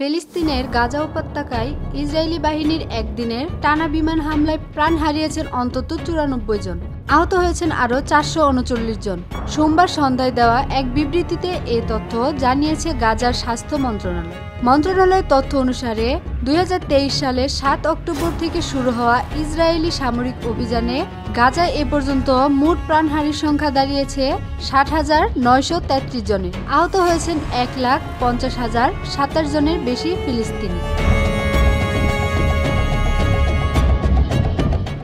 ফিলিস্তিনের গাজা উপত্যকায় ইসরায়েলি বাহিনীর একদিনের টানা বিমান হামলায় প্রাণ হারিয়েছেন অন্তত ৯৪ জন, আহত হয়েছেন আরও ৪৩৯ জন। সোমবার সন্ধ্যায় দেওয়া এক বিবৃতিতে এ তথ্য জানিয়েছে গাজার স্বাস্থ্য মন্ত্রণালয়। মন্ত্রণালয়ের তথ্য অনুসারে ২০২৩ সালের ৭ অক্টোবর থেকে শুরু হওয়া ইসরায়েলি সামরিক অভিযানে গাজায় এ পর্যন্ত মোট প্রাণহানির সংখ্যা দাঁড়িয়েছে ৬০,৯৩৩ জনে। আহত হয়েছেন ১,৫০,০২৭ জনের বেশি ফিলিস্তিনি।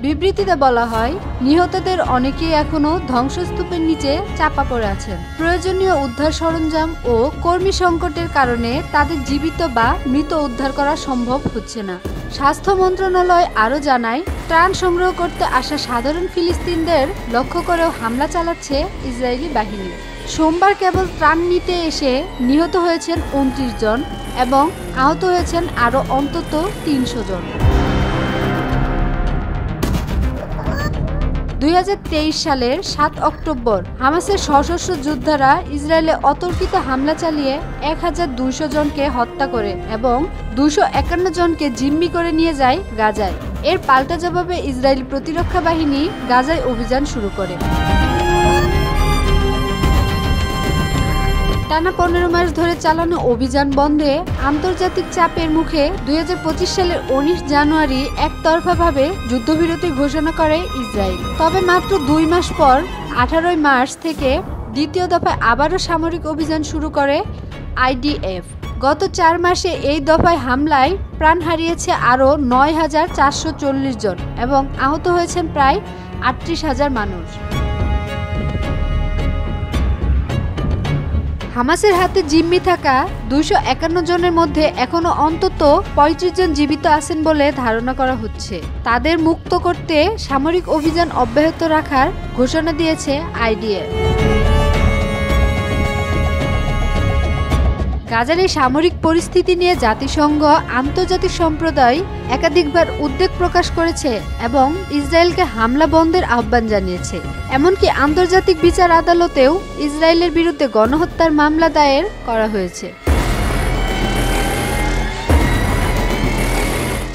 বিবৃতিতে বলা হয়, নিহতদের অনেকেই এখনও ধ্বংসস্তূপের নিচে চাপা পড়ে আছেন। প্রয়োজনীয় উদ্ধার সরঞ্জাম ও কর্মী সংকটের কারণে তাদের জীবিত বা মৃত উদ্ধার করা সম্ভব হচ্ছে না। স্বাস্থ্য মন্ত্রণালয় আরও জানায়, ত্রাণ সংগ্রহ করতে আসা সাধারণ ফিলিস্তিনদের লক্ষ্য করেও হামলা চালাচ্ছে ইসরায়েলি বাহিনী। সোমবার কেবল ত্রাণ নিতে এসে নিহত হয়েছেন ২৯ জন এবং আহত হয়েছেন আরও অন্তত ৩০০ জন। ২০২৩ সালের ৭ অক্টোবর হামাসের সশস্ত্র যোদ্ধারা ইসরায়েলে অতর্কিত হামলা চালিয়ে ১,২০০ জনকে হত্যা করে এবং ২৫১ জনকে জিম্মি করে নিয়ে যায় গাজায়। এর পাল্টা জবাবে ইসরায়েলি প্রতিরক্ষা বাহিনী গাজায় অভিযান শুরু করে। টানা ১৫ মাস ধরে চালানো অভিযান বন্ধে আন্তর্জাতিক চাপের মুখে ২০২৫ সালের ১৯ জানুয়ারি একতরফাভাবে যুদ্ধবিরতি ঘোষণা করে ইসরায়েল। তবে মাত্র ২ মাস পর ১৮ মার্চ থেকে দ্বিতীয় দফায় আবারও সামরিক অভিযান শুরু করে আইডিএফ। গত ৪ মাসে এই দফায় হামলায় প্রাণ হারিয়েছে আরও ৯,৪৪০ জন এবং আহত হয়েছেন প্রায় ৩৮,০০০ মানুষ। হামাসের হাতে জিম্মি থাকা ২৫১ জনের মধ্যে এখনও অন্তত ৩৫ জন জীবিত আছেন বলে ধারণা করা হচ্ছে। তাদের মুক্ত করতে সামরিক অভিযান অব্যাহত রাখার ঘোষণা দিয়েছে আইডিএফ। গাজার এই সামরিক পরিস্থিতি নিয়ে জাতিসংঘ আন্তর্জাতিক সম্প্রদায় একাধিকবার উদ্বেগ প্রকাশ করেছে এবং ইসরায়েলকে হামলা বন্ধের আহ্বান জানিয়েছে। এমনকি আন্তর্জাতিক বিচার আদালতেও ইসরায়েলের বিরুদ্ধে গণহত্যার মামলা দায়ের করা হয়েছে।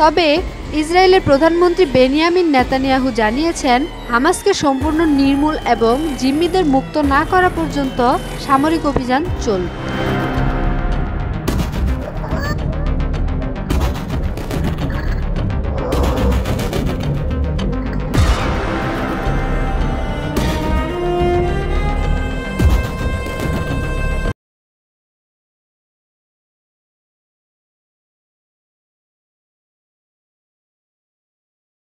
তবে ইসরায়েলের প্রধানমন্ত্রী বেনিয়ামিন নেতানিয়াহু জানিয়েছেন, হামাসকে সম্পূর্ণ নির্মূল এবং জিম্মিদের মুক্ত না করা পর্যন্ত সামরিক অভিযান চলবে।